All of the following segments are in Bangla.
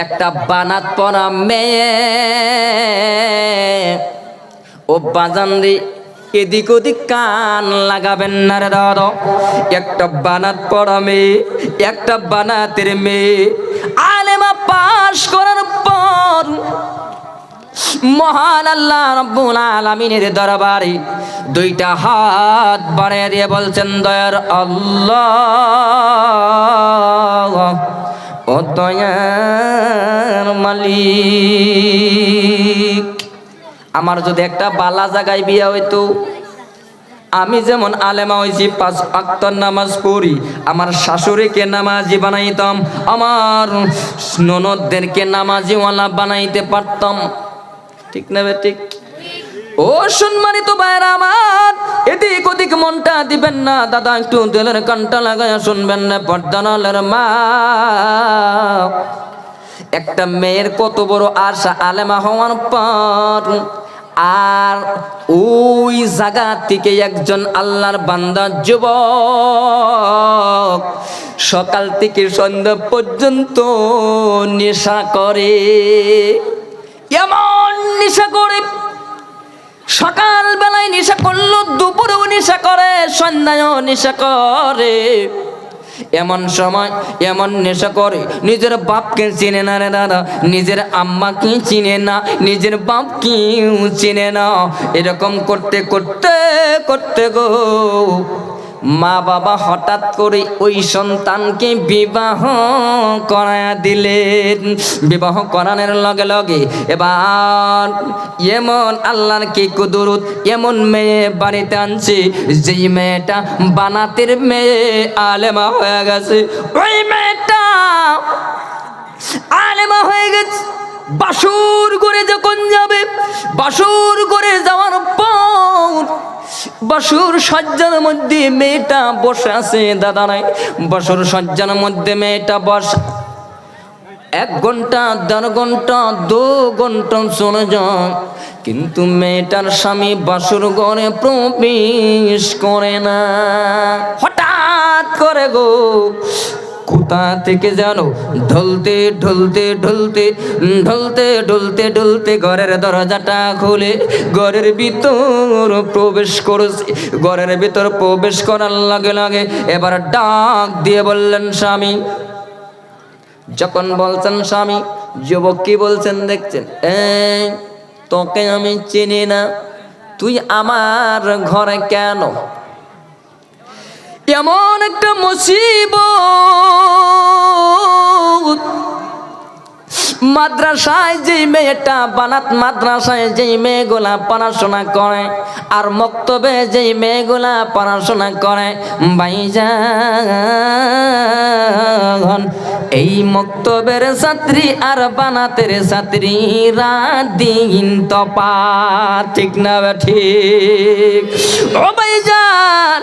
একটা বানাত পরা মেয়ে, ও বাজান রে এদিক ওদিক কান লাগাবেন না রে দাদা। একটা বানাত পড়া মেয়ে, একটা বানাতের মেয়ে আলেমা পাশ করার পর মহান আল্লাহ রাব্বুল আলামিনের দরবারে দুইটা হাত বাড়িয়ে দিয়ে বলছেন, দয়ার আল্লাহ, ও দয়ার মালিক, আমার যদি একটা বালা জায়গায় বিয়া হইতো, আমি যেমন আলেমা হইছি 5 ওয়াক্ত নামাজ পড়ি, আমার শাশুড়িকে নামাজি বানাইতাম, আমার ননদদেরকে নামাজিওয়ালা বানাইতে পারতাম। ঠিক না বে ঠিক? ও সম্মানিত ভাইরা আমার, এদিক ওদিক মনটা দিবেন না দাদা, একটু দিলের কানটা লাগায়া শুনবেন না পর্দানালের মা। একটা মেয়ের কত বড় আশা আলেমা হওয়ার পর, আর ওই জায়গা থেকে একজন আল্লাহর বান্দা যুবক সকাল থেকে সন্ধ্যা পর্যন্ত নেশা করে। এমন নেশা করে, সকাল বেলায় নেশা করলো, দুপুরেও নেশা করে, সন্ধ্যায়ও নেশা করে। এমন সময় এমন নেশা করে, নিজের বাপকে চিনে না রে দাদা, নিজের আম্মাকে চিনে না, নিজের বাপকেও চিনে না। এরকম করতে করতে করতে গো মা বাবা হঠাৎ করে ওই সন্তানকে বিবাহ করায়া দিলেন। বিবাহ করানোর লগে লগে এবার এমন আল্লাহর কি কুদরত, এমন মেয়ে বাড়িতে আনছে যেই মেয়েটা বানাতের মেয়ে আলেমা হয়ে গেছে। ওই মেয়েটা আলেমা হয়ে গেছে, বাসুর করে যখন যাবে, বাসুর করে যাওয়ার পর বাসুর সজ্জার মধ্যে মেয়েটা বসে আছে দাদা নাই, বাসুর সজ্জার মধ্যে মেয়েটা বসে 1 ঘন্টা 1.5 ঘন্টা 2 ঘন্টা চলে যায়, কিন্তু মেয়েটার স্বামী বাসুর ঘরে প্রবেশ করে না। হঠাৎ করে গো কোথা থেকে যেন ঢলতে ঢলতে ঢলতে ঢলতে ঢলতে ঢলতে ঘরের দরজাটা খুলে ঘরের ভিতর প্রবেশ করেছে। ঘরের ভিতর প্রবেশ করার লাগে লাগে এবার ডাক দিয়ে বললেন স্বামী। যখন বলছেন স্বামী, যুবক কি বলছেন দেখছেন, তোকে আমি চিনি না, তুই আমার ঘরে কেন? এমন একটা মুসিবত, মাদ্রাসায় যেই মেয়েটা বানাত মাদ্রাসায় যেই মেয়েগুলা পড়াশোনা করে, আর মক্তবে যেই মেয়েগুলা পড়াশোনা করে, ভাইজান এই মক্তবের ছাত্রী আর বানাতের ছাত্রী রাত দিন তফাৎ। ঠিক না ঠিক? ও ভাইজান,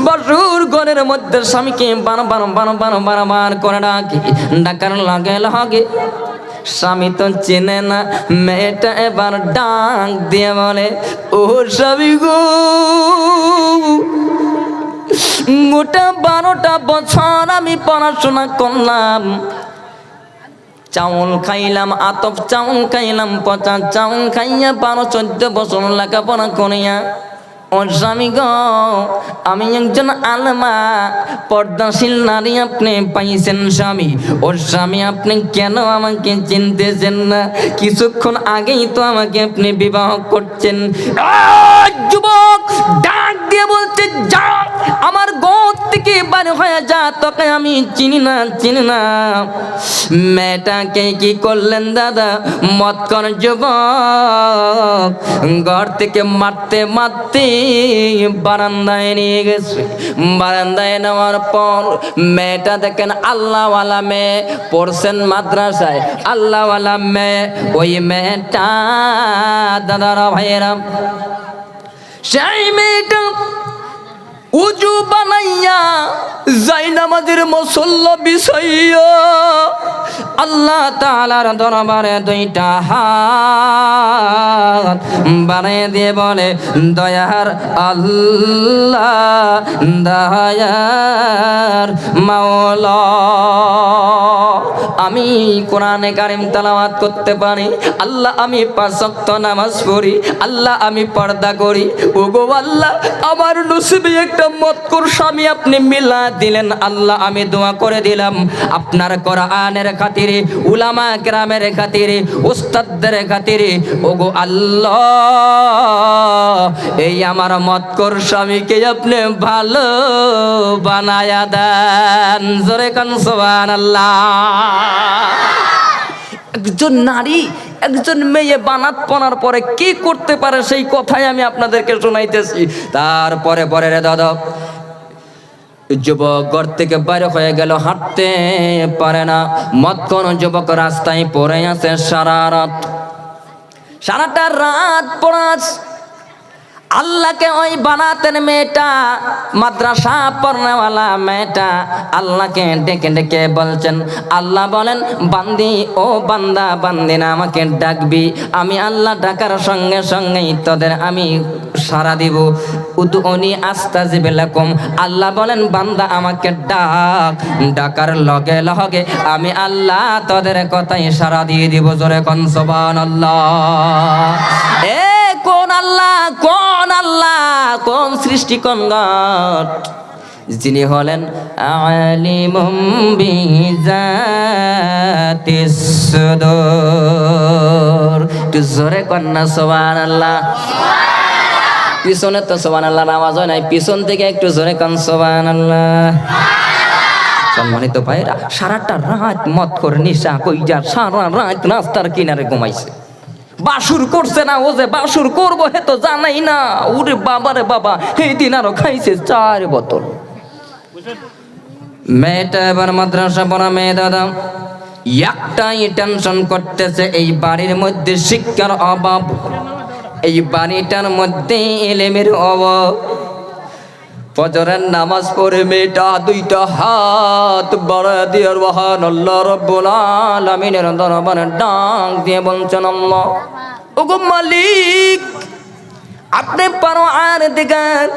বাসুর ঘরের মধ্যে স্বামীকে বারবার করে ডাকার লাগে লাগে, স্বামী তো চেনে না। মেয়েটা এবার ডাক দিয়ে বলে, ও স্বামী গো, গোটা 12টা বছর আমি পড়াশোনা করলাম, চাউল খাইলাম, আতপ চাউল খাইলাম, পচা চাউল খাইয়া 12-14 বছর লেখাপড়া করিয়া, ও স্বামী গো, আমি একজন আলেমা পর্দাশীল নারী আপনি পাইছেন স্বামী। ও স্বামী, আপনি কেন আমাকে চিনতেছেন না? কিছুক্ষণ আগেই তো আমাকে আপনি বিবাহ করছেন। যুবক ডাক দিয়ে বলছে, যা আমার ঘর থেকে বাইরে হয়ে যা, তোকে আমি চিনি না চিনি না। মেয়েটাকে কি করলেন দাদা, মৎকর যুবক ঘর থেকে মারতে মারতে বারান্দায় নিয়ে গেছে। বারান্দায় নেওয়ার পর মেয়েটা দেখেন আল্লাহওয়ালা মেয়ে, পড়ছেন মাদ্রাসায়, আল্লাহওয়ালা মেয়ে। ওই মেয়েটা দাদারা ভাইয়েরা, সেই মেয়েটা উজু বানাইয়া জায়নামাজের মুসল্লা বিছাইয়া আল্লাহ তাআলার দরবারে 2টা হাত বাড়িয়ে দিয়ে বলে, দয়ার আল্লাহ, দয়ার মাওলা, আমি কোরআনে কারিম তেলাওয়াত করতে পারি, আল্লাহ আমি 5 ওয়াক্ত নামাজ পড়ি, আল্লাহ আমি পর্দা করি। ওগো আল্লাহ, আমার নসিবে একটা মতকর স্বামী আপনি মিলা দিলেন। আল্লাহ আমি দোয়া করে দিলাম আপনার কোরআনের খাতিরে, উলামা কেরামের খাতিরে, উস্তাদদের খাতিরে। ওগো আল্লাহ, এই আমার মতকর স্বামীকে আপনি ভালো বানায়া দেন। জোরে কান সুবহানাল্লাহ। একজন নারী, একজন মেয়ে বানাত পনার পরে কি করতে পারে সেই কথাই আমি আপনাদেরকে শোনাইতেছি। তারপরে পরে রে দাদা, যুবক ঘর থেকে বাইরে হয়ে গেল, হাঁটতে পারে না। মতকর যুবক রাস্তায় পড়ে আছে সারাটা রাত পড়ে আছে। আল্লাহকে ওই বানাতেন মেয়েটা, মাদ্রাসা পড়নেওয়ালা মেয়েটা আল্লাহকে ডেকে ডেকে বলছেন। আল্লাহ বলেন, বান্দি ও বান্দা বান্দিনা আমাকে ডাকবি, আমি আল্লাহ ডাকার সঙ্গে সঙ্গেই তোদের আমি সাড়া দিব। উদউনি আস্তাজিব লাকুম। আল্লাহ বলেন, বান্দা আমাকে ডাক, ডাকার লগে লগে আমি আল্লাহ তোদের কথাই সাড়া দিয়ে দিব। জোরে কোন সুবহানাল্লাহ। এ কোন আল্লাহ, কোন আল্লাহ, কোন সৃষ্টিকর্তা, যিনি হলেন আলিমুম বিজাতিস সুদূর। একটু জোরে কন্যা সুবহানাল্লাহ। পিছনে তো সুবহানাল্লাহ আওয়াজ হয় নাই, পিছন থেকে একটু জোরে কন সুবহানাল্লাহ। সম্মানিত ভাইরা, সারাটা রাত মদ করে নিশা কইরা সারা রাত রাস্তার কিনারে ঘুমাইছে। বাসুর করছে না, ও যে বাসুর করবো হে তো জানাই না। ওরে বাবা রে বাবা, এই দিন আরো খাইছে 4 বোতল। মেয়েটা এবার মাদ্রাসা পড়া মেয়ে দাদা, একটাই টেনশন করতেছে, এই বাড়ির মধ্যে শিক্ষার অভাব, এই বাড়িটার মধ্যে ইলমের অভাব। ফজরের নামাজ পড়ে মেয়েটা 2টা হাত বাড়ায় দিয়ে মহান আল্লাহ রাব্বুল আলামিনের দরবারে ডাক দিয়ে বলছেন, আল্লাহ ওগো মালিক, আপনি পারো আর দিগার।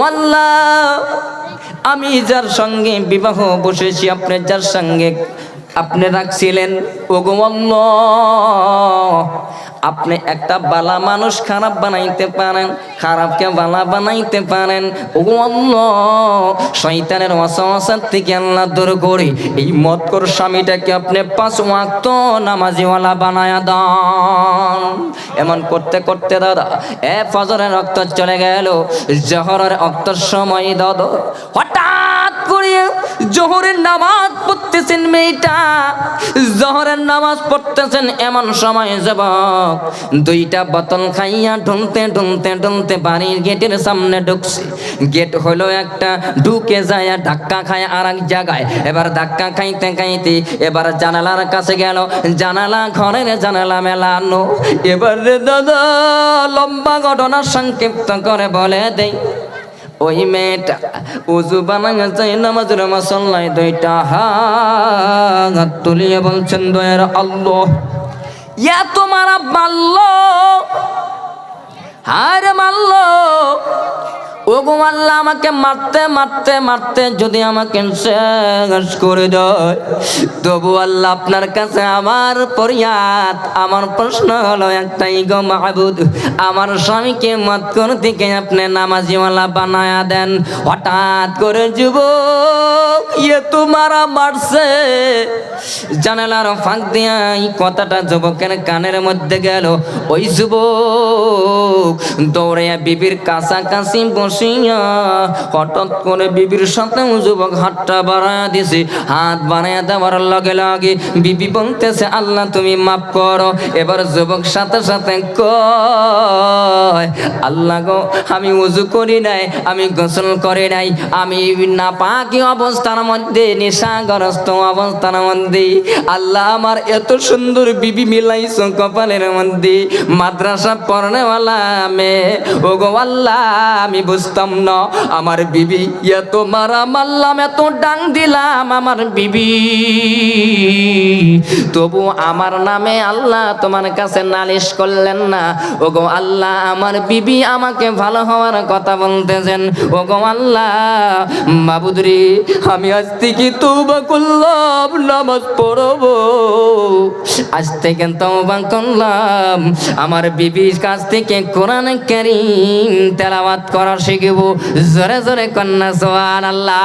আল্লাহ, আমি যার সঙ্গে বিবাহ বসেছি, আপনি যার সঙ্গে আপনি রাখছিলেন, ওগো আল্লাহ, আপনি একটা বালা মানুষ খারাপ বানাইতে পারেন, খারাপকে বালা বানাইতে পারেন। ওগো আল্লাহ, শয়তানের ওয়াসওয়াসা থেকে আল্লাহ দূর করে এই মতকর স্বামীটাকে আপনি 5 ওয়াক্ত নামাজিওয়ালা বানায়া দান। এমন করতে করতে দাদা ফজরের রক্ত চলে গেল, জোহরের রক্তের সময় দাদা হঠাৎ করে জোহরের নামাজ পড়তেছেন মেয়েটা, জোহরের নামাজ পড়তেছেন। এমন সময় যুবক 2টা বোতল খাইয়া ঢুলতে ঢুলতে ঢুলতে বাড়ির গেটের সামনে ঢুকছে। গেট হলো একটা, ঢুকে যায় ধাক্কা খায় আর এক জায়গায়। এবার ধাক্কা খাইতে খাইতে এবার জানালার কাছে গেল, জানালা ঘরের জানালা মেলানো। এবার রে দাদা লম্বা ঘটনা সংক্ষিপ্ত করে বলে দেই, ওই মেয়েটা উজু বানায় যায় নামাজের মুসল্লায় 2টা হাত তুলিয়ে বলছেন, দয়ার আল্লাহ, ইয়া তোমারা মারলো, হারে মারলো। ওগো আল্লাহ, আমাকে মারতে মারতে মারতে যদি আমাকে শেষ করে দেয়, তবু আল্লাহ আপনার কাছে আমার ফরিয়াদ, আমার প্রশ্ন হলো একটাই, গো মাহবুদ, আমার স্বামীকে মতকর থেকে আপনি নামাজিওয়ালা বানায়া দেন। হঠাৎ করে যুবক ইয়ে তোমারা মারছে, জানালার ফাঁক দিয়া এই কথাটা যুবকের কানের মধ্যে গেল। ওই যুবক দৌড়ে বিবির কাছাকাছি বসিয়া হঠাৎ করে বিবির সাথে যুবক হাতটা বাড়ায় দিছে। হাত বাড়ায় দেওয়ার লগে লগে বিবি বলতেছে, আল্লাহ তুমি মাফ করো। এবার যুবক সাথে সাথে কয়, আল্লাহ গো, আমি উজু করি নাই, আমি গোসল করি নাই, আমি নাপাকি অবস্থার মধ্যে, নেশাগ্রস্ত অবস্থার মধ্যে আল্লাহ আমার এত সুন্দর বিবি মিলাইছো কপালের মধ্যে, মাদ্রাসা পড়নেওয়ালা মেয়ে। ওগো আল্লাহ, আমি বুঝতাম না আমার বিবি এত মারা মারলাম এত ডাং দিলাম আমার বিবি, তবু আমার নামে আল্লাহ তোমার কাছে নালিশ করলেন না। ওগো আল্লাহ, আমার বিবি আমাকে ভালো হওয়ার কথা বলতেছেন। ওগো আল্লাহ, মাবুদ রে, আমি আজ থেকে তওবা করলাম, নামাজ পড়বো, আজ থেকে তওবা করলাম, আমার বিবির কাছ থেকে কোরআন কারীম তেলাওয়াত করা শিখবো। জোরে জোরে কন্যা সুবহানাল্লাহ।